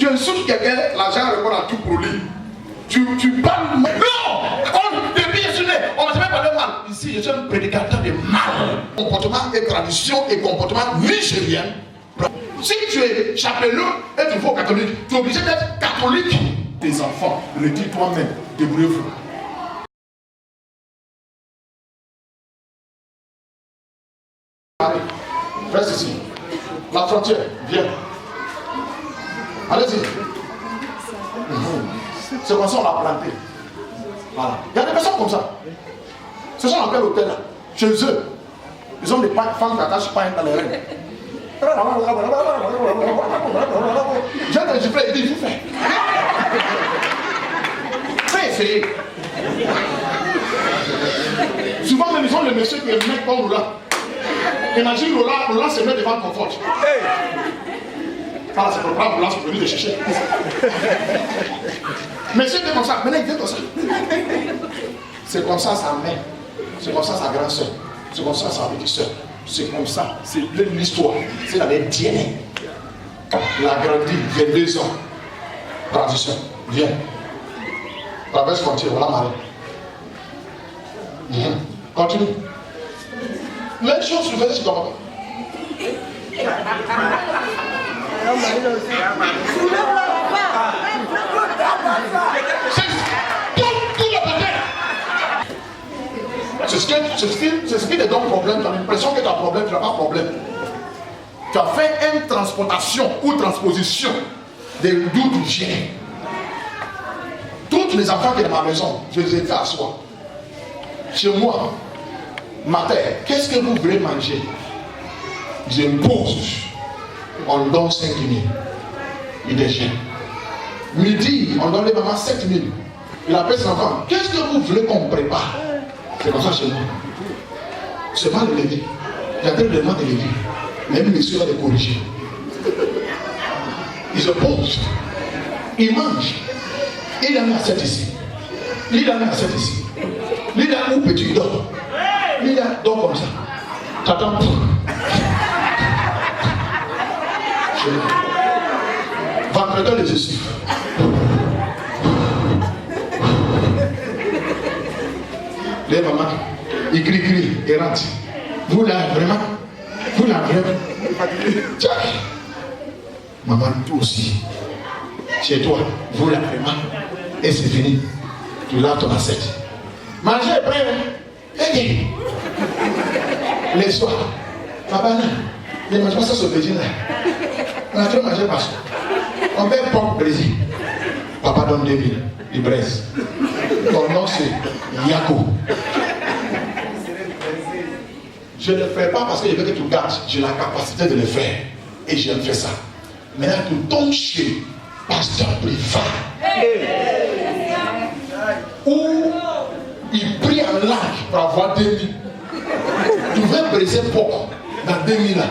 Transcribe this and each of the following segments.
Tu insultes quelqu'un, l'argent répond à tout pour lui. Tu parles mal. Non! Depuis je suis né, on ne m'a jamais parlé mal. Ici, je suis un prédicateur de mal. Comportement et tradition et comportement nigérien. Si tu es chapeleux et tu vas au catholique, tu es obligé d'être catholique. Tes enfants, redis toi-même, débrouillez-vous. Allez, reste ici. La frontière, viens. Allez-y. C'est comme ça qu'on l'a planté. Voilà. Il y a des personnes comme ça. C'est ça qu'on appelle l'hôtel là. Chez eux, ils ont des femmes qui attachent pas dans les règles. J'ai un giflet, il dit, vous faites. Fais essayer. Souvent, même ils ont le monsieur qui est mec comme Lola. Imagine Lola se met devant ton porte. Voilà, c'est pour prendre l'ambulance pour venir te chercher. Monsieur était comme ça, maintenant il vient comme ça. C'est comme ça sa mère, c'est comme ça sa grande soeur, c'est comme ça sa petite soeur, c'est comme ça, c'est l'histoire, c'est dans les DNA. Il a grandi, il y a 2 ans. Transition, viens. Traverse frontière, voilà Marie. Continue. Les choses se faisaient sur ton papa. C'est ce qui te donne problème. Tu as l'impression que tu as un problème, tu n'as pas de problème. Tu as fait une transportation ou transposition d'où tu viens. Toutes les enfants qui sont dans ma maison, je les ai fait asseoir. Chez moi, ma terre, qu'est-ce que vous voulez manger? J'impose. On donne 5 000. Il déjeune. Midi, on donne les mamans 7 000. Il appelle ses enfants. Qu'est-ce que vous voulez qu'on prépare? C'est comme ça chez nous. C'est mal élevé. Il y a tellement de élevé. Même les messieurs va les corriger. Ils se posent. Ils mangent. Il en a 7 ici. Il en a 7 ici. Il en a où petit dort. Il en dort comme ça. T'attends. Vendredi les essuies. Les mamans, ils crient, ils rentrent. Vous là, vraiment? Vous là, vraiment? Maman, toi aussi. Chez toi, vous là, vraiment? Et c'est fini. Tu laves ton assiette. Manger est prêt, hein? Hey. Les soirs, papa, là, ne mange pas ça sur le plaisir là. On a trop mangé parce que on fait pas plaisir. Papa donne 2000, il braise. Ton nom c'est Yako. Je ne le fais pas parce que je veux que tu gardes. J'ai la capacité de le faire. Et j'aime faire ça. Maintenant, tu tombes chez pasteur privat. Où il prie en langue pour avoir 2000. Tu veux briser porc dans 2000 ans.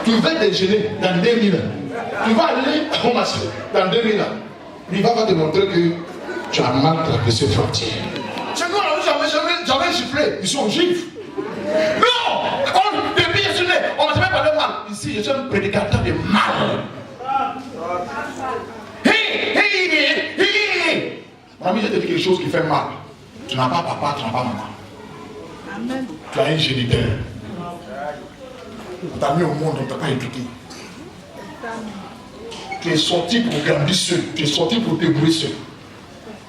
Tu veux déjeuner dans 2000 ans. Tu vas aller au marché dans 2000 ans. Il va te montrer que tu as mal traversé ces frontières. Chez nous, j'avais giflé. Ils sont gifles. Non! Depuis je suis né, on ne m'a jamais parlé mal. Ici, je suis un prédicateur de mal. Mamie, je te dis quelque chose qui fait mal. Tu n'as pas papa, tu n'as pas maman. Amen. Tu as un géniteur. On t'a mis au monde, on ne t'a pas éduqué. Tu es sorti pour grandir seul. Tu es sorti pour débrouiller seul.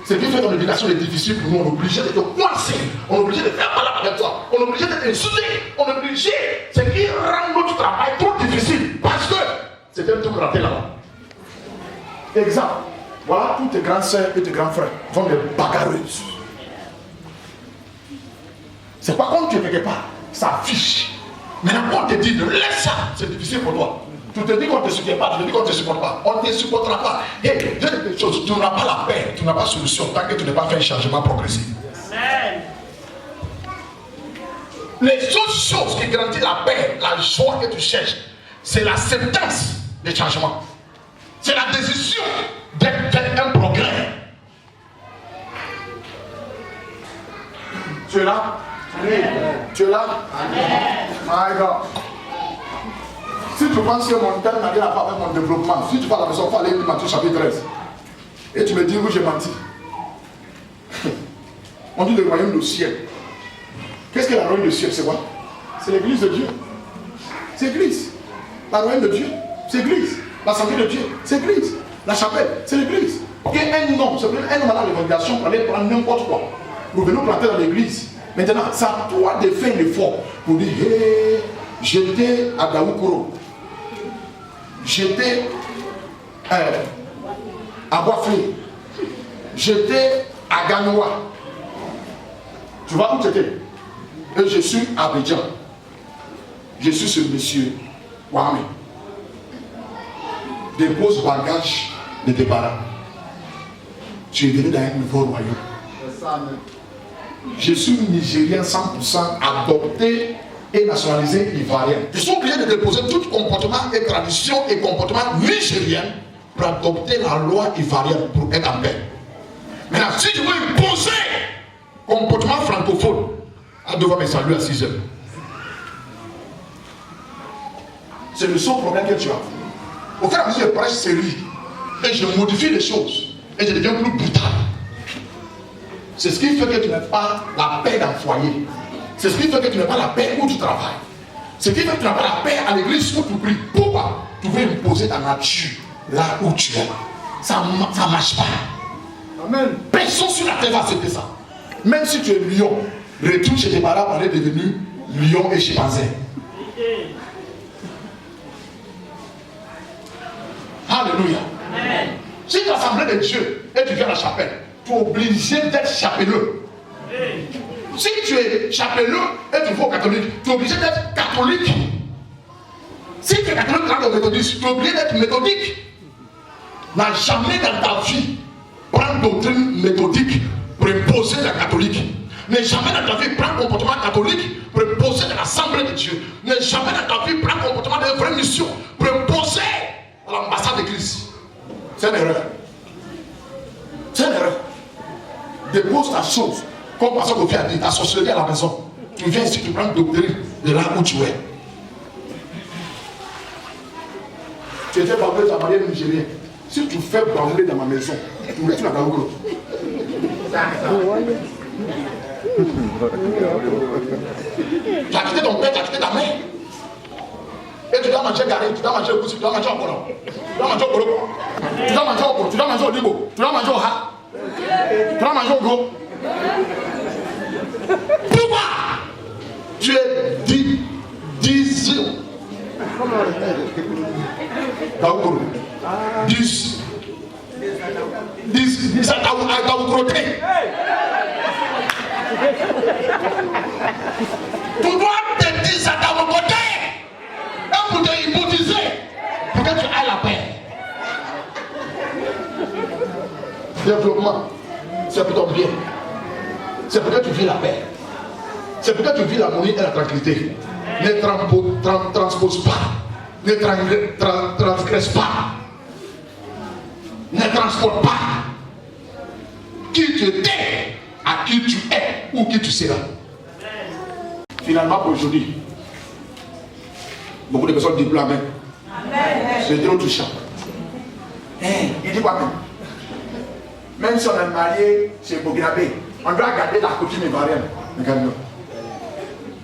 Ce qui fait ton éducation est difficile pour nous. On est obligé de te coincer. On est obligé de faire mal avec toi. On est obligé de t'insulter. On est obligé. Ce qui rend notre travail trop difficile. Parce que c'est un truc raté là-bas. Exemple. Voilà, tous tes grandes sœurs et tes grands frères sont des bagarreuses. C'est pas comme tu es quelque part. Ça affiche. Mais quand on te dit de laisse ça, c'est difficile pour toi. Tu te dis qu'on ne te soutient pas, tu te dis qu'on ne te supporte pas. On ne te supportera pas. Et hey, je dis quelque chose, tu n'auras pas la paix, tu n'as pas de solution tant que tu n'as pas fait un changement progressif. Amen. Les autres choses qui garantissent la paix, la joie que tu cherches, c'est l'acceptance des changements. C'est la décision d'être un progrès. Tu es là? Amen. Tu es là? Amen. My God. Si tu penses que mon thème n'a rien à voir avec mon développement, si tu vas à la maison, il faut aller lire Matthieu chapitre 13. Et tu me dis où j'ai menti. On dit le royaume du ciel. Qu'est-ce que la royaume du ciel? C'est quoi? C'est l'église de Dieu. C'est l'église. La royaume de Dieu, c'est l'église. L'assemblée de Dieu, c'est l'église. La chapelle, c'est l'église. Ok, un homme, un homme à l'évangélisation pour aller prendre n'importe quoi. Nous venons planter dans l'église. Maintenant, c'est à toi de faire l'effort pour dire, hé, j'étais à Daoukoro. J'étais à Boisflé. J'étais à Ganoua. Tu vois où tu étais? Et je suis à Abidjan. Je suis ce monsieur Wahame. Dépose bagage de tes parents. Tu es venu dans un nouveau royaume. Je suis Nigérien 100% adopté et nationalisé ivoirien. Je suis obligé de déposer tout comportement et tradition et comportement nigérien pour adopter la loi ivoirienne pour être en paix. Maintenant, si je veux imposer comportement francophone, à devoir me saluer à 6 heures. C'est le seul problème que tu as. Au fur et à mesure, je prêche sérieux et je modifie les choses et je deviens plus brutal. C'est ce qui fait que tu n'as pas la paix dans le foyer. C'est ce qui fait que tu n'as pas la paix où tu travailles. C'est ce qui fait que tu n'as pas la paix à l'église où tu pries. Pourquoi? Tu veux imposer ta nature là où tu es. Ça ne marche pas. Amen. Personne sur la terre va accepter ça. Même si tu es lion, retourne chez tes parents, on est devenu lion et chimpanzé. Alléluia. Amen. Si tu es l'assemblée de Dieu et tu viens à la chapelle, tu es obligé d'être chapelleux. Si tu es chapelleux et tu vas au catholique, tu es obligé d'être catholique. Si tu es catholique dans le méthodiste, tu es obligé d'être méthodique. N'a jamais dans ta vie prendre doctrine méthodique pour imposer la catholique. Ne jamais dans ta vie prendre comportement catholique pour imposer de l'assemblée de Dieu. Ne jamais dans ta vie prendre comportement de vraie mission pour imposer à l'ambassade de Christ. C'est une erreur. C'est une erreur. Dépose ta chose. Comme Pasteur Kofi a dit, ta sorcellerie à la maison. Tu viens ici, tu prends une doctrine de là où tu es. Tu étais bamboué, tu as marié un Nigérien. Si tu fais bambouer dans ma maison, tu me retournes à Daougro. Tu as quitté ton père, tu as quitté ta mère. Et tu dois manger garé, tu dois manger au coussi, tu dois manger au colon. Tu dois manger au colon. Tu dois manger au colon, tu dois manger au libo, tu dois manger au ha. Tu dois manger au go. Pourquoi? Tu es 10 Daougro. 10 à Daougro. Tu dois te dire à Daougro. Et pour te hypnotiser, pour que tu aies la paix. Développement, c'est pour ton bien. C'est pour que tu vis la paix. C'est pour que tu vis l'harmonie et la tranquillité. Ne transpose pas. Ne transgresse pas. Ne transporte pas. Qui tu étais, à qui tu es ou qui tu seras. Finalement, pour aujourd'hui, beaucoup de personnes disent plus Amen. C'est trop touchant. Il dit quoi même? Même si on est marié chez Bogirabé, on doit garder la coutume ivoirienne.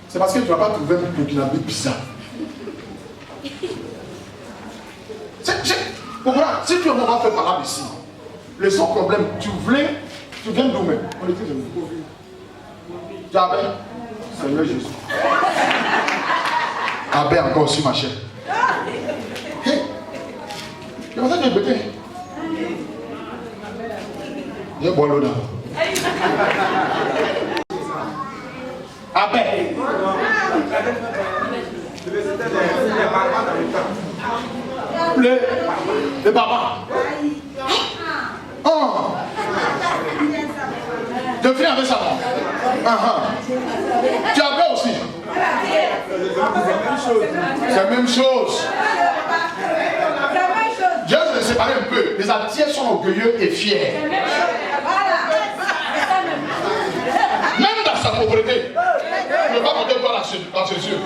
C'est parce que tu ne vas pas trouver un Bogirabé bizarre. Si tu es vraiment fait par là ici, le seul problème, tu viens d'où même? On était de nous. Tu as bien? Seigneur Jésus. Abbé encore aussi ma chère. Hey, je vais te répéter. Je bois l'eau d'abord. Abbé. Le papa. Oh. Tu finis avec ça. Tu as peur aussi. C'est la même chose. Dieu se séparer un peu. Les Altiers sont orgueilleux et fiers. Même dans sa pauvreté, ne pas porter toi dans ses yeux.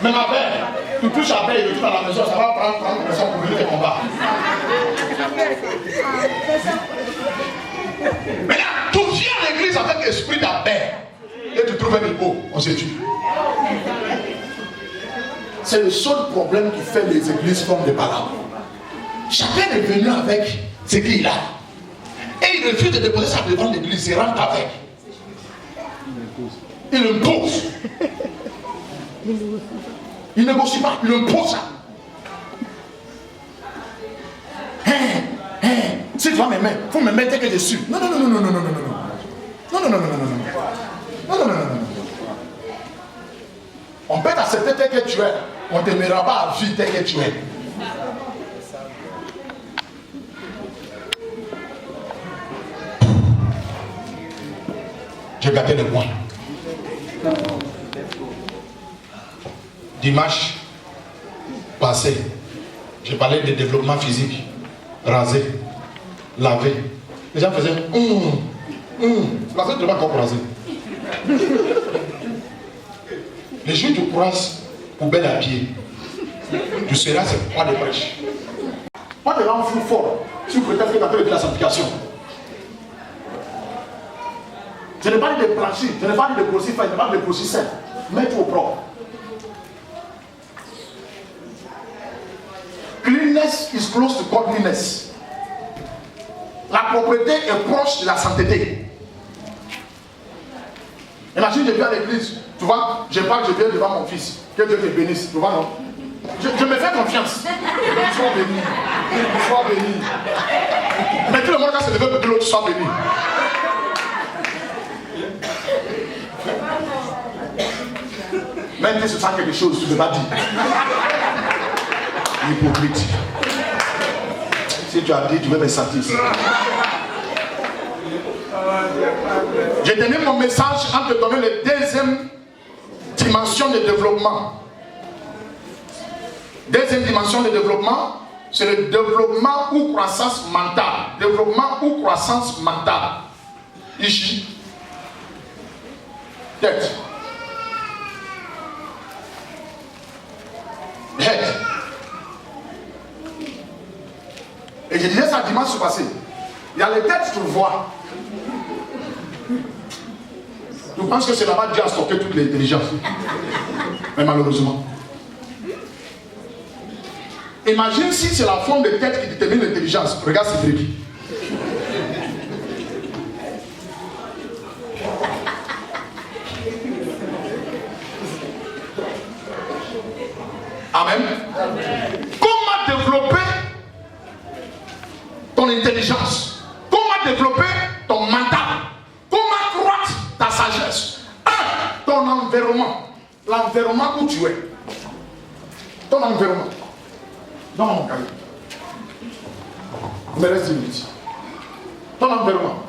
Mais ma mère, tu touches à paix et tu retournes à la maison, ça va prendre une personne pour venir te combattre. Maintenant, tu viens à l'église avec l'esprit d'appel et tu trouves un niveau, on se tue. C'est le seul problème qui fait les églises comme des palabres. Chacun est venu avec ce qu'il a. Et il refuse de déposer ça devant l'église, il rentre avec. Il impose. Il ne négocie pas, il impose ça. Si tu vas m'aimer, il faut me mettre que dessus. Non. On peut t'accepter tel que tu es. On ne t'aimera pas à vie tel que tu es. J'ai gâté le point. Dimanche passé, j'ai parlé de développement physique. Raser, laver. Les gens faisaient parce que tu ne vas pas encore raser. Les jours où tu croises poubelle à pied, tu seras ce poids de prêche. Pas de rendre fou fort si vous prétendez que tu as fait de la sanctification. Je n'ai pas dit de blanchir, je n'ai pas dit de grossir fin, je n'ai pas dit de grossir sain. Mets-toi au propre. Cleanness is close to godliness. La propreté est proche de la sainteté. Imagine, je viens à l'église, tu vois, je parle, je viens devant mon fils. Que Dieu te bénisse, tu vois, non? Je me fais confiance. Sois béni. Sois béni. Mais tout le monde, quand c'est levé pour que l'autre soit béni. Même si tu sens quelque chose, tu ne peux pas dire. Hypocrite. Si tu as dit, tu veux me sentir. J'ai donné mon message en te donnant la deuxième dimension de développement. Deuxième dimension de développement, c'est le développement ou croissance mentale. Développement ou croissance mentale. Ici. Tête. Head. Et je disais ça dimanche passé. Il y a les têtes, tu le vois. Tu penses que c'est là-bas que Dieu a stocké toute l'intelligence. Mais malheureusement. Imagine si c'est la forme de tête qui détermine l'intelligence. Regarde Cédric. Amen. Comment développer ton intelligence? Comment développer ton mental? Comment croître ta sagesse? Ton environnement. L'environnement où tu es. Ton environnement. Dans mon cahier. Il me reste 10 minutes. Ton environnement.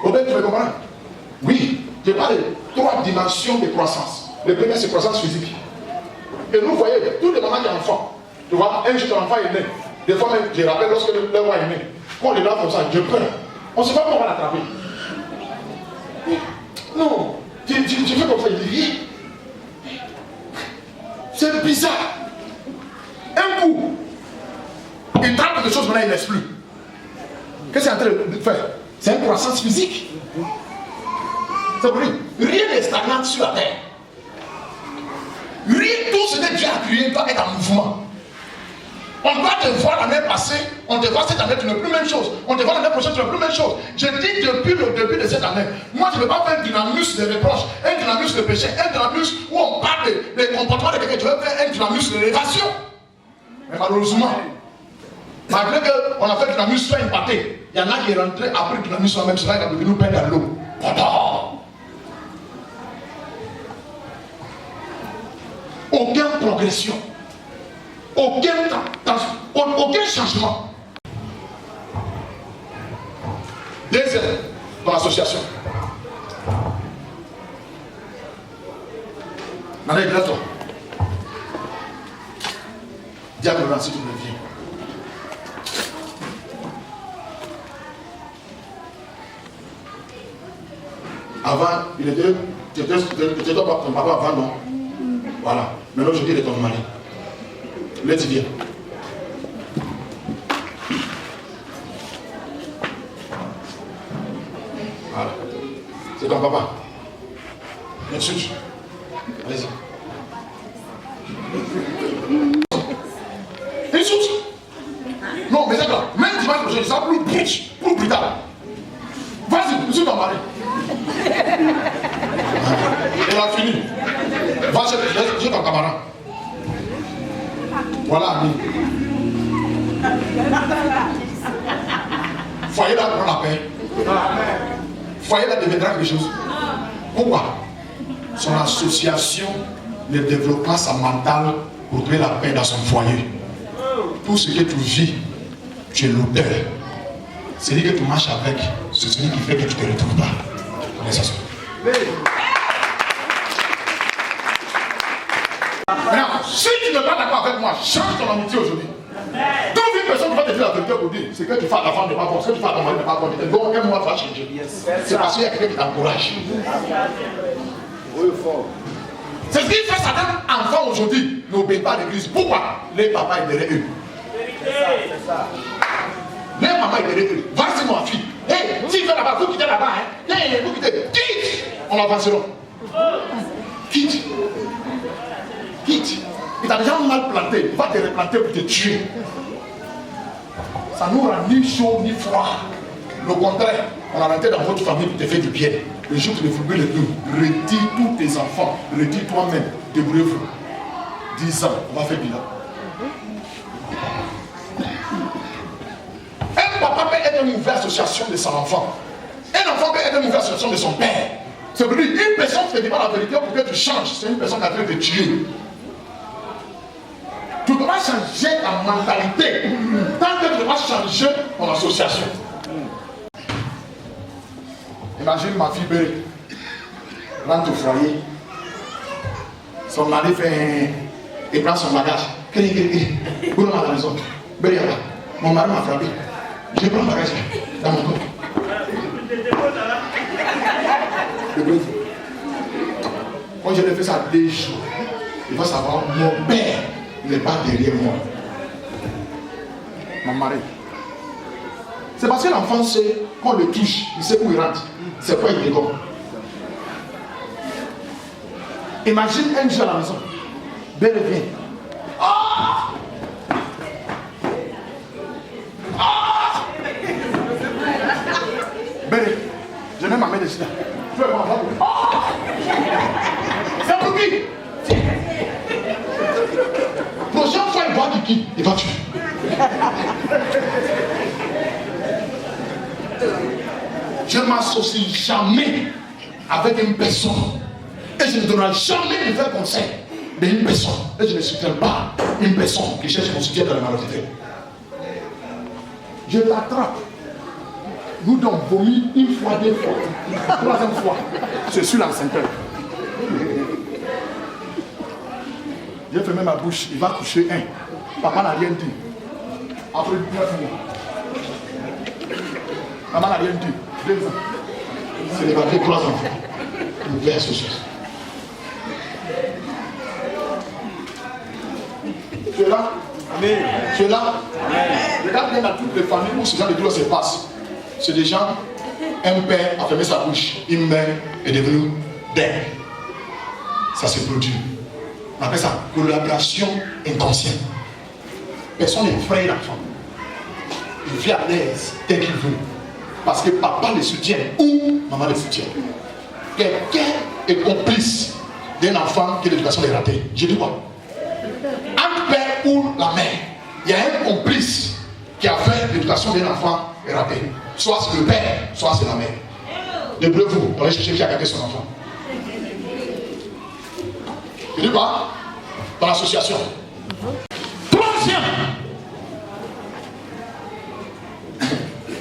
Obed, tu me comprends? Oui. Je parle de 3 dimensions de croissance. Le premier, c'est croissance physique. Et nous voyons, tous les mamans qui ont enfants, tu vois, un jour ton enfant est né. Des fois même, je rappelle lorsque le roi est né. Quand on est là comme ça, je peur. On ne sait pas comment on va l'attraper. Non, tu fais comme ça, il dit, c'est bizarre. Un coup, il trappe quelque chose, maintenant il ne laisse plus. Qu'est-ce qu'il est en train de faire? C'est une croissance physique. C'est pour lui. Rien n'est stagnant sur la terre. Rien, tout ce que Dieu a créé doit être en mouvement. On doit te voir l'année passée, on te voit cette année, tu n'es plus même chose. On te voit l'année prochaine, tu n'es plus même chose. Je dis depuis le début de cette année, moi je ne veux pas faire un dynamisme de reproche, un dynamisme de péché, un dynamisme où on parle des comportements de quelqu'un. Je veux faire un dynamisme d'élévation. Mais malheureusement, malgré qu'on a fait le dynamisme soit impacté, il y en a qui est rentré après le dynamisme soi-même, c'est là qu'il a devenu peine dans l'eau. Aucune progression, aucun changement. Deuxième, dans l'association. Allez, lève-toi. Diable, si tu me viens. Avant, il était ton papa avant, non? Voilà. Maintenant, aujourd'hui, il est ton mari. Laisse bien. Voilà. C'est ton papa. Insulte. Allez-y. Insulte. Non, mais c'est là. Même dimanche prochain, ça plus tard. Vas-y, insulte ton mari. Elle a fini. Va chez ton camarade. Voilà, ami. Foyer là prend la paix. Foyer là deviendra quelque chose. Pourquoi? Son association ne développe pas sa mentale pour trouver la paix dans son foyer. Tout ce que tu vis, tu es l'auteur. Celui que tu marches avec, c'est celui qui fait que tu ne te retrouves pas. Laisse ça. Maintenant, si tu n'es pas d'accord avec moi, change ton amitié aujourd'hui. Toute une personne qui va te dire la vérité pour dire, c'est que tu fais à la femme de pas bon, ce que tu fais à ton mari de pas bon. Donc, un mois, tu vas changer. C'est parce qu'il y a quelqu'un qui t'encourage. C'est ce qui fait certains enfants aujourd'hui n'obéissent pas à l'église. Pourquoi? Les papas sont derrière eux. Les mamans sont derrière eux. Vas-y, ma fille. Hey, si tu fais là-bas, vous quittez là-bas. Hey, vous quittez. Quitte. On avancera. Quitte. Quitte. Il t'a déjà mal planté. Il va te replanter pour te tuer. Ça nous rend ni chaud ni froid. Le contraire, on a rentré dans votre famille pour te faire du bien. Le jour où tu ne fais le tout, redis tous tes enfants, redis toi-même, débrouillez-vous. 10 ans, on va faire bilan. Un papa peut être une nouvelle association de son enfant. Un enfant peut être une nouvelle association de son père. C'est pour dire, une personne qui ne te dit pas la vérité pour que tu changes, c'est une personne qui a train de te tuer. Tu dois changer ta mentalité tant que tu dois changer ton association. Imagine ma fille Béry rentre au foyer. Son mari fait il prend son bagage. Où à la maison? Béry, mon mari m'a frappé. Je prends le bagage dans mon corps. Quand je l'ai fait ça 2 jours, il va savoir mon père n'est pas derrière moi. Mon mari. C'est parce que l'enfant sait qu'on le touche, il sait où il rentre. C'est quoi il dégomme. Imagine un jour à la maison. Belle vient. Ah! Ah! Belle, je mets ma main dessus là. Tu veux voir? Ah! C'est pour qui? Prochaine fois, il va qui? Il va tuer. Je ne m'associe jamais avec une personne et je ne donnerai jamais de faire conseil d'une personne et je ne soutiens pas une personne qui cherche mon soutien dans la malhonnêteté. Je l'attrape. Nous donc vomi 1 fois, 2 fois, 3e fois. Je suis l'enceinte. J'ai fermé ma bouche, il va coucher 1. Papa n'a rien dit. Après 9 mois. Maman n'a rien dit. 2 ans. C'est les 3 enfants. Une vraie association. Tu es là? Amen. Tu es là? Amen. Regarde bien dans toutes les familles où ce genre de choses se passe. C'est des gens, un père a fermé sa bouche, une mère est devenue belle. Ça se produit. On appelle ça collaboration inconsciente. Personne n'est frère d'enfant. Il vit à l'aise tel qu'il veut. Parce que papa le soutient ou maman le soutient. Quelqu'un est complice d'un enfant que l'éducation est ratée. Je dis quoi? Un père ou la mère, il y a un complice qui a fait l'éducation d'un enfant ratée. Soit c'est le père, soit c'est la mère. Débrouillez-vous, allez chercher qui a gâté son enfant. Je dis quoi? Dans l'association. Troisième.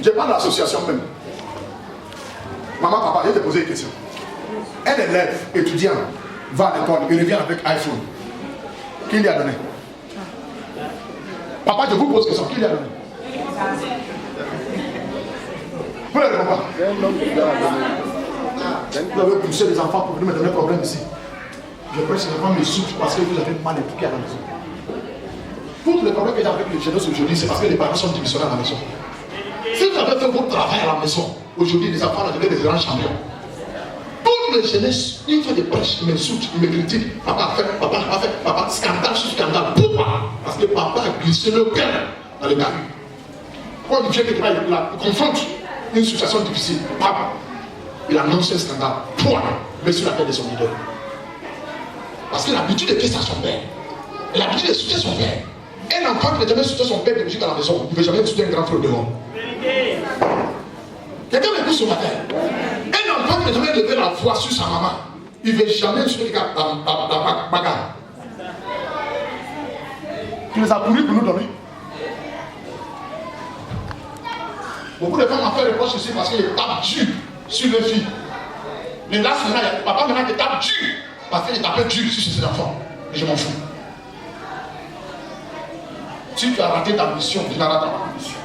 Je parle de l'association même. Maman, papa, je vais te poser une question. Un élève étudiant va à l'école, il revient avec iPhone. Qui lui a donné? Papa, je vous pose une question. Qui lui a donné? Vous ne répondez pas. Vous avez poussé les enfants pour venir me donner un problème ici. Je crois que les enfants me souffrent parce que vous avez mal éduqué à la maison. Tous les problèmes que j'ai avec les jeunes aujourd'hui, c'est parce que les parents sont démissionnés à la maison. Si vous avez fait votre travail à la maison, aujourd'hui, les enfants deviennent des grands champions. Toutes les jeunesses, une fois de prêche, ils m'insultent, ils me critiquent. Papa a fait, papa, scandale sur scandale. Pourquoi? Parce que papa a glissé le cœur dans le carré. Quand il vient quelque part, il confronte une situation difficile. Papa, il annonce un scandale. Point. Mais sur la tête de son leader. Parce qu'il a l'habitude de quitter son père. Il a l'habitude de soutenir son père. Un enfant qui ne veut jamais soutenir son père de musique à la maison, il ne veut jamais soutenir un grand frère dehors. Quelqu'un m'écoute ce matin. Un enfant qui ne veut jamais lever la voix sur sa maman, il ne veut jamais soutenir quelqu'un à bagarre. Tu les as pourris pour nous donner. Beaucoup de femmes m'ont fait reproche ici parce qu'ils tapent dur sur les filles. Mais là, c'est maintenant, papa maintenant qui tape dur parce qu'il tape dur sur ses enfants. Et je m'en fous. Si tu as raté ta mission, tu n'as raté pas ta mission.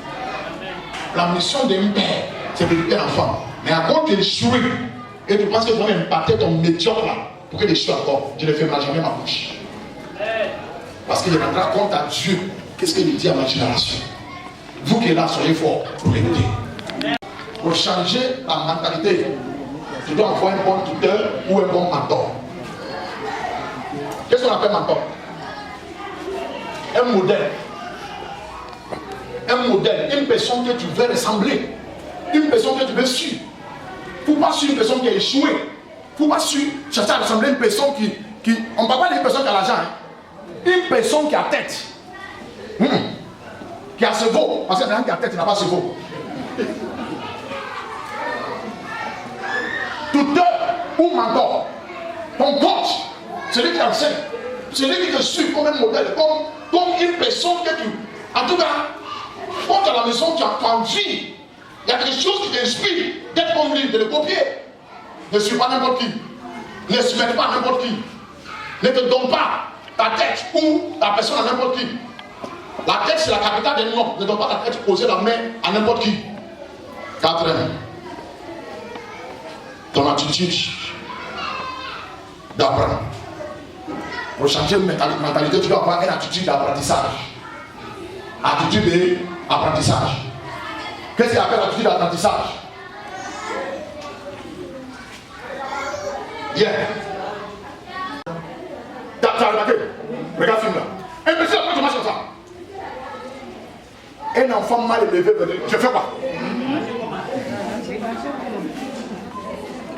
La mission d'un père, c'est d'éduquer l'enfant. Mais à cause d'échouer, et tu penses que tu vas impacter ton médiocre là, pour qu'il échoue encore, tu ne fermeras jamais ma bouche. Parce qu'il rendra compte à Dieu, qu'est-ce qu'il dit à ma génération. Vous qui êtes là, soyez forts pour écouter. Pour changer ta mentalité, tu dois avoir un bon tuteur ou un bon mentor. Qu'est-ce qu'on appelle mentor? Un modèle. Un modèle, une personne que tu veux ressembler, une personne que tu veux suivre. Il ne faut pas suivre une personne qui a échoué. Il ne faut pas chercher à ressembler à une personne qui on ne parle pas d'une personne qui a l'argent. Une personne qui a tête. Qui a cerveau. Parce qu'il y a quelqu'un qui a tête, il n'a pas cerveau. Tuteur ou mentor. Ton coach, celui qui enseigne, celui qui te suit comme un modèle, comme une personne que tu... En tout cas, quand tu es à la maison, tu as envie. Il y a quelque chose qui t'inspire d'être comme lui, de le copier. Ne suis pas n'importe qui. Ne se mets pas à n'importe qui. Ne te donne pas ta tête ou ta personne à n'importe qui. La tête, c'est la capitale des noms. Ne donne pas ta tête, poser la main à n'importe qui. 4. Ton attitude d'apprendre. Pour changer une mentalité, tu dois avoir une attitude d'apprentissage. Attitude d'apprentissage. Qu'est-ce qu'il appelle attitude d'apprentissage? Bien. Tu as remarqué? Regarde le film là. Un petit après tu marches comme ça. Un enfant mal élevé, je fais quoi?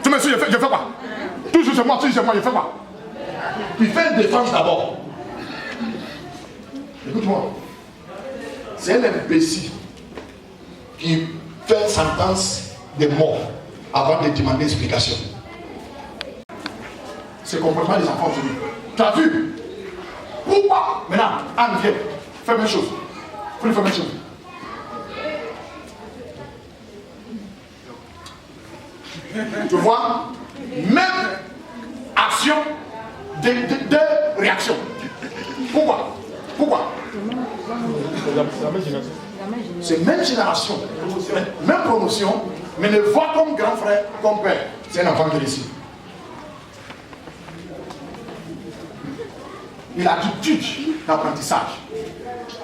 Tu me suis, je fais quoi? Toujours chez moi, je fais quoi? Il fait une défense d'abord. Écoute-moi. C'est un imbécile qui fait une sentence de mort avant de demander explication. C'est le comportement des enfants aujourd'hui. Tu as vu? Pourquoi? Maintenant, Anne, viens. Fais la même chose. Fais la même chose. Tu vois? Même action de réaction. Pourquoi? Pourquoi? C'est même génération, même promotion, mais ne voit comme grand frère, comme père. C'est un enfant qui réussit. Il a l'attitude d'apprentissage.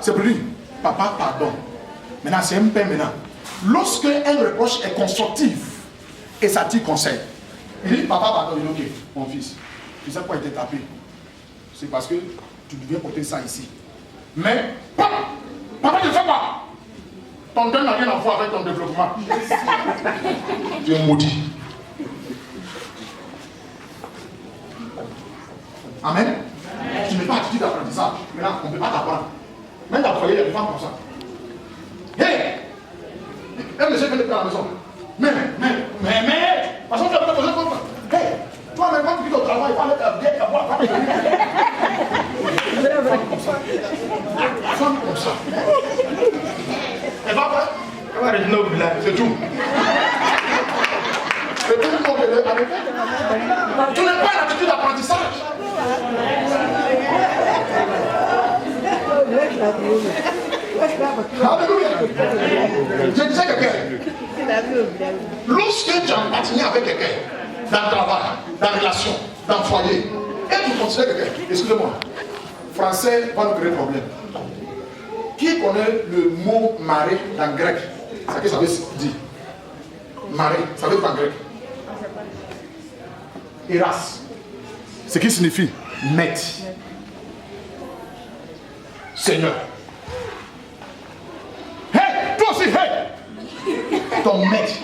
C'est pour lui, papa, pardon. Maintenant, c'est un père maintenant. Lorsque un reproche est constructif et ça tire conseil, il dit, papa, pardon, il dit, ok, mon fils, tu sais pourquoi il t'a tapé? C'est parce que tu devais porter ça ici. Mais, papa, tu fais quoi? Ton don n'a rien à voir avec ton développement. Tu es maudit. Amen. Tu n'es pas attitude d'apprentissage. Maintenant, on ne peut pas t'apprendre. Même dans le foyer, il y a des femmes comme ça. Hé! Un monsieur vient de faire à la maison. Mais, parce que tu as pas besoin de comprendre. Hé! Toi, même quand tu vis au travail, il faut aller bien t'avoir. Femme comme ça. Elle va pas. Elle va rester au village, c'est tout. C'est tout ce qu'on veut avec elle. Tu n'es pas une attitude d'apprentissage. Alléluia. Je disais quelqu'un. Lorsque tu as patiné avec quelqu'un, dans le travail, dans la relation, dans le foyer, et tu considères quelqu'un, excusez-moi, français va nous créer problème. Qui connaît le mot marée dans le grec? C'est ce que ça veut dire. Marée, ça veut dire en grec. Eras. Ce qui signifie maître. Seigneur. Hey, toi aussi, hey! Ton maître,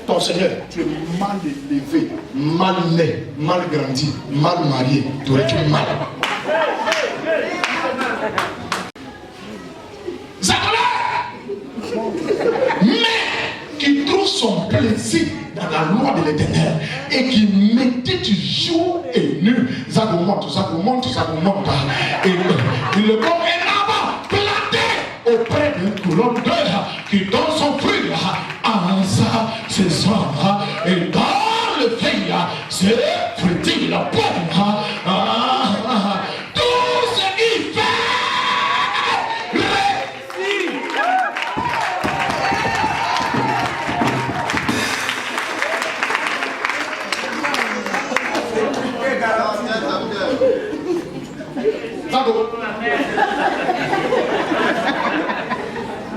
ton Seigneur, tu es mal élevé, mal né, mal grandi, mal marié, tu aurais été mal. Mais qui trouve son plaisir dans la loi de l'Éternel et qui médite jour et nuit. Zagomonte. Et il le prend un arbre planté auprès d'une colonne d'œuvre qui donne son fruit en sa saison. Et dans le pays, c'est fructile, la pomme. Tout ce qu'il fait.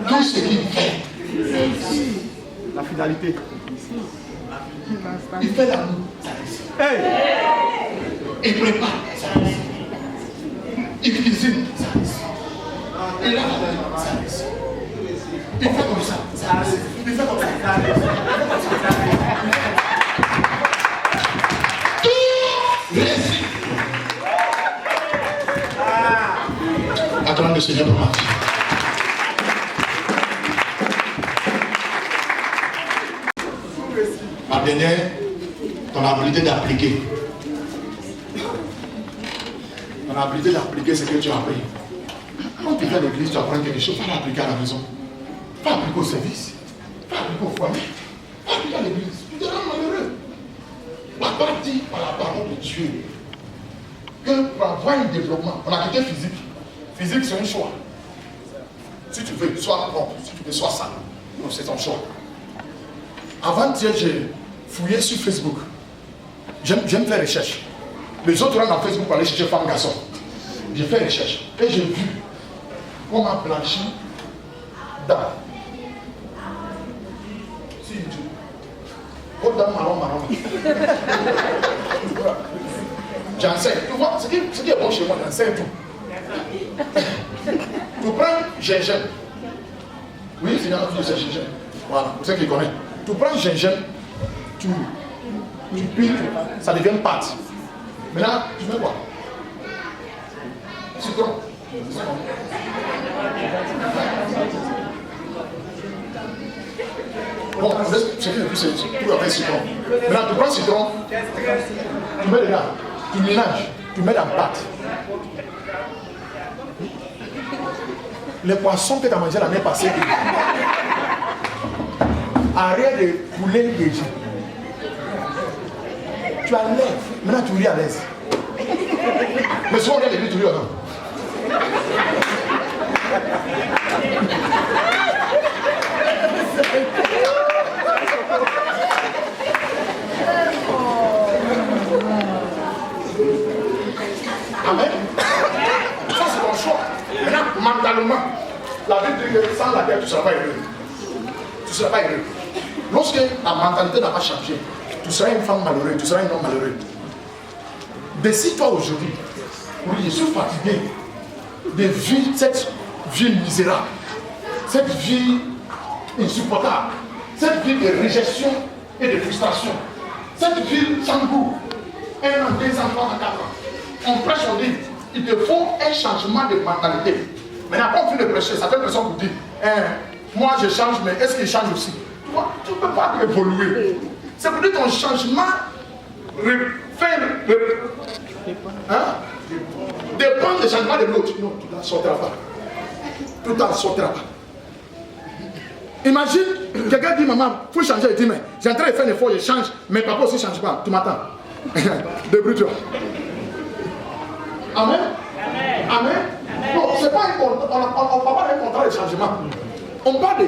Tout ce qu'il fait, la finalité, il fait l'amour, hey. Il prépare, il cuisine, il lave, il fait comme ça, il fait comme ça. Tout réussit. Acclame le Seigneur pour ma vie. La dernière, ton habilité d'appliquer. Ton habilité d'appliquer ce que tu as appris. Quand tu viens à l'église, tu apprends quelque chose, va l'appliquer à la maison. Va l'appliquer au service. Va l'appliquer au foyer. Va l'appliquer à l'église. Tu te rends malheureux. La Bible dit par la parole de Dieu que pour avoir un développement, on a quitté physique. Physique, c'est un choix. Si tu veux, sois propre. Si tu veux, sois sale. Non, c'est ton choix. Avant-hier, j'ai fouillé sur Facebook. J'aime faire recherche. Les autres rentrent dans Facebook pour aller chercher femme garçon. J'ai fait recherche. Et j'ai vu comment blanchir dans. Si tu. Oh, dans marron. J'enseigne. Tu vois, ce qui est bon chez moi, j'enseigne tout. Tu prends gingembre. Oui, c'est un c'est gingembre. Voilà, vous savez qui connaît. Tu prends gingembre, tu piles, ça devient pâte. Maintenant, tu mets quoi? Citron. Bon, c'est tout avec citron. Maintenant, tu prends citron, tu mets dedans, tu mélanges, tu mets dans la pâte. Les poissons que tu as mangés l'année passée, arrête de couler les gens. Tu as l'aise, maintenant tu ris à l'aise. Mais souvent on vient de lui, tu ris ou non? Amen. Ça c'est ton choix. Maintenant, mentalement, la Bible dit que sans laquelle tu ne seras pas heureux. Tu ne seras pas heureux. Lorsque la mentalité n'a pas changé, tu seras une femme malheureuse, tu seras un homme malheureux. Décide-toi aujourd'hui. Oui, je suis fatigué de vivre cette vie misérable, cette vie insupportable, cette vie de réjection et de frustration, cette vie sans goût. 1 an, 2 ans, 3 ans, 4 ans. On prêche, on dit, il te faut un changement de mentalité. Maintenant, quand on finit de prêcher, ça fait personne vous dit, moi je change, mais est-ce qu'il change aussi? Tu ne peux pas évoluer. C'est pour dire que ton changement dépend du changement de l'autre. Non, tu n'en sortiras pas. Tu n'en sortiras pas. Imagine, quelqu'un dit, maman, il faut changer. Il dit, mais j'ai en train de faire un effort, je change, mais papa aussi ne change pas. Tu m'attends. Débrouille-toi. Amen. Amen. Non, c'est pas on ne parle pas d'un contrat de changement. On parle de.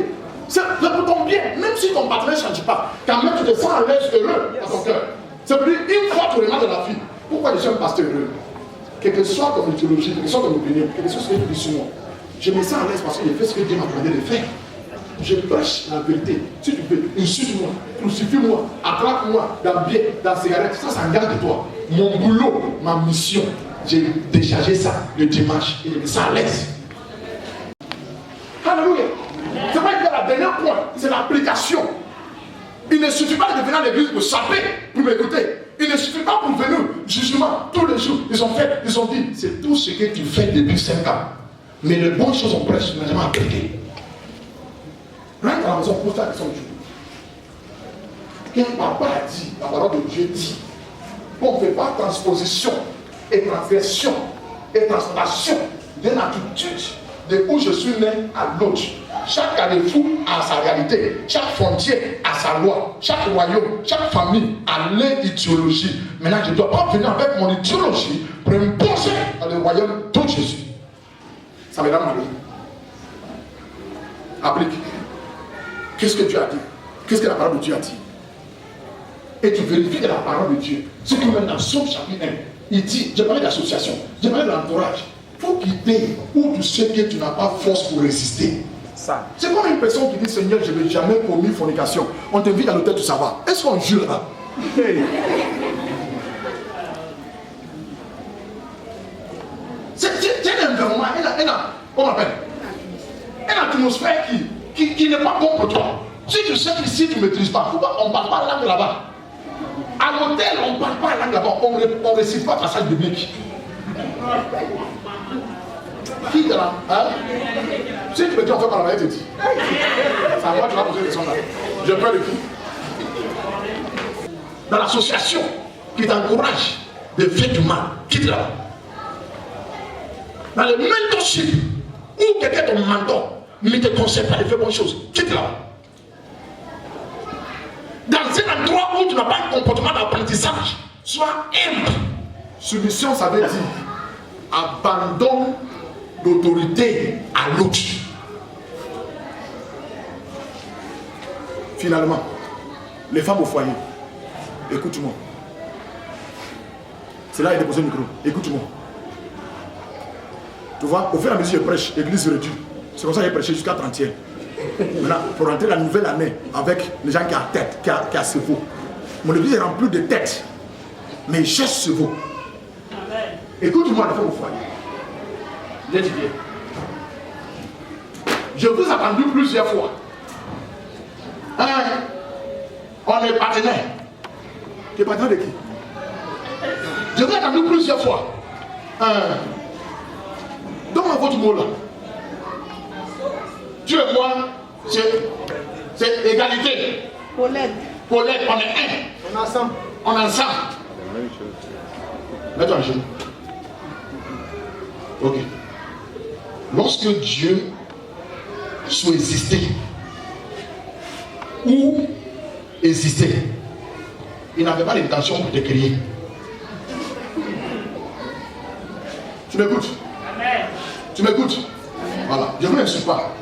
C'est pour ton bien. Même si ton partenaire ne change pas, quand même tu te sens à l'aise, heureux dans ton cœur. Ça veut dire, une fois tu remarques de la vie, pourquoi je suis un pasteur heureux? Quelle que soit ton théologie, quelle que soit ton opinion, quelle que soit ce que tu dis sur moi, je me sens à l'aise parce que j'ai fait ce que Dieu m'a demandé de faire. Je prêche la vérité. Si tu veux, insulte-moi, crucifie-moi, attrape-moi dans le biais, dans la cigarette, ça engage de toi. Mon boulot, ma mission, j'ai déchargé ça le dimanche et je me sens à l'aise. Alléluia. C'est vrai que la dernière point, c'est l'application. Il ne suffit pas de venir à l'église pour saper, pour m'écouter. Il ne suffit pas pour venir jugement tous les jours. Ils ont fait, ils ont dit, c'est tout ce que tu fais depuis 5 ans. Mais les bonnes choses on prêche, tu n'as jamais appliqué. Rien qu'à la maison, pose la question du jour. Qu'un papa a dit, la parole de Dieu dit, qu'on ne fait pas transposition et transgression et translation d'une attitude de où je suis né à l'autre. Chaque carrefour a sa réalité, chaque frontière a sa loi, chaque royaume, chaque famille a leur idéologie. Maintenant, je ne dois pas venir avec mon idéologie pour me poser dans le royaume dont je suis. Ça me rend malheureux. Applique. Qu'est-ce que Dieu a dit? Qu'est-ce que la parole de Dieu a dit? Et tu vérifies de la parole de Dieu. Ce qui met dans Psaume chapitre 1, il dit, j'ai parlé d'association, j'ai parlé de l'entourage. Il faut quitter où tu sais que tu n'as pas force pour résister. C'est comme une personne qui dit, Seigneur, je n'ai jamais commis fornication. On te vit à l'hôtel, tu sais pas. Est-ce qu'on jure là? C'est un environnement, une atmosphère qui n'est pas bon pour toi. Si tu sais qu'ici tu ne maîtrises pas, on ne parle pas la langue là-bas. À l'hôtel, on ne parle pas la langue là-bas. On ne récite pas le passage biblique. Qui de là? Hein? Si tu me dis on fait pas la main, je te dis. C'est à moi tu vas poser des questions là. Je peux le qui? Dans l'association qui t'encourage de faire du mal, quitte là. Dans le mentorship où quelqu'un est ton mentor, mais ne te conseille pas de faire bonnes choses, quitte là. Dans un endroit où tu n'as pas un comportement d'apprentissage, sois humble. Soumission, ça veut dire abandon d'autorité à l'autre. Finalement, les femmes au foyer, écoute-moi. C'est là qu'il a déposé le micro. Écoute-moi. Tu vois, au fur et à mesure que je prêche, l'église se réduit. C'est comme ça que j'ai prêché jusqu'à 30e. Maintenant, pour rentrer la nouvelle année avec les gens qui ont tête, qui ont cerveau. Mon église est remplie de têtes, mais il cherche cerveau. Écoute-moi, les femmes au foyer. J'ai dit bien. Je vous ai attendu plusieurs fois. On est partenaire. Tu es partenaire de qui? Je vous ai attendu plusieurs fois. Donne-moi votre mot là. Tu et moi, c'est égalité. Paulette. Paulette, on est un. On est ensemble. On est ensemble. Mets-toi en genoux. Ok. Lorsque Dieu soit existé ou existait, il n'avait pas l'intention de te créer. Tu m'écoutes? Tu m'écoutes? Voilà. Je ne vous insulte pas.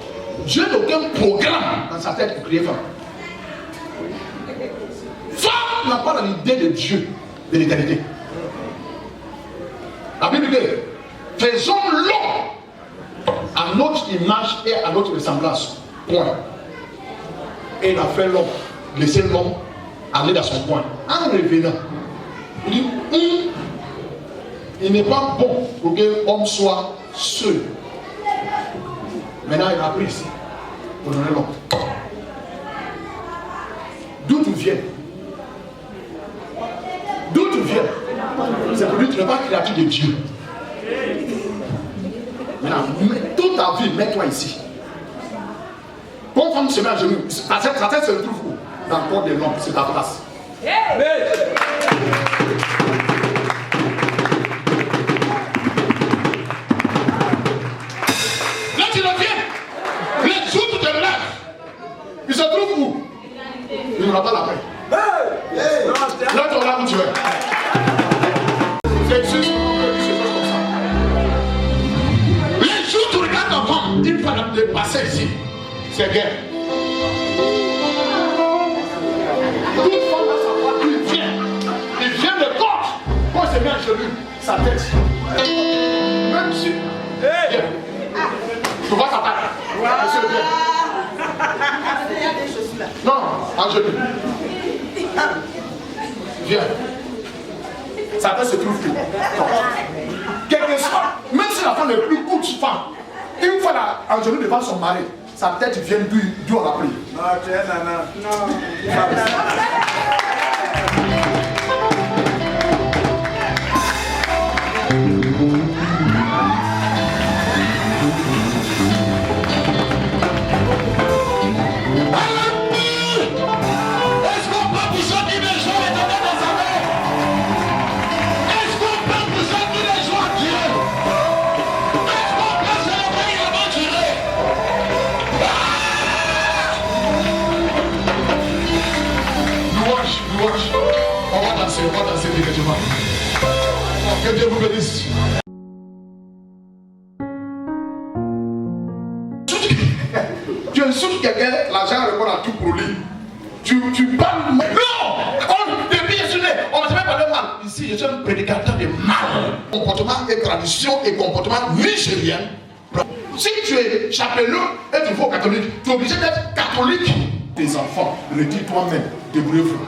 Dieu n'a aucun programme dans sa tête pour créer femme. Femme n'a pas l'idée de Dieu de l'éternité. La Bible dit, faisons l'homme à notre image et à notre ressemblance. Point. Et il a fait l'homme, laissé l'homme aller dans son point. En revenant, il dit, il n'est pas bon pour que l'homme soit seul. Maintenant, il a pris ici pour donner l'homme. D'où tu viens? D'où tu viens? C'est pour lui que tu n'es pas créature de Dieu. Maintenant, toute ta vie, mets-toi ici. Quand femme se met à genoux, ta tête se trouve où? Dans le corps de l'homme, c'est ta place. Là, tu reviens. Les jours où tu te lèves, il se trouve où? Il n'aura pas la paix. Là, tu auras où tu es. C'est juste comme ça. Les jours où tu regardes ta femme, il va la passer ici. C'est guerre. Toute femme a sa voix, il vient. se met à genoux, sa tête. Même si. Viens. Tu vois sa tête. Monsieur, viens. Non, à genoux. Viens. Sa tête se trouve où? Quelque soit, même si la femme est plus courte femme, une fois là, en genoux devant son mari, sa tête vient d'où on l'a pris. Non, tu es nana. Non. On va danser directement. Que Dieu vous bénisse. Tu insultes quelqu'un, l'argent répond à tout pour lui. Tu parles mal. Non! Depuis yesterday, on ne va jamais parler mal. Ici, je suis un prédicateur de mal. Comportement et tradition et comportement nigérien. Si tu es chapeleux et tu es catholique, tu es obligé d'être catholique. Tes enfants, le dis toi-même, débrouillez-vous.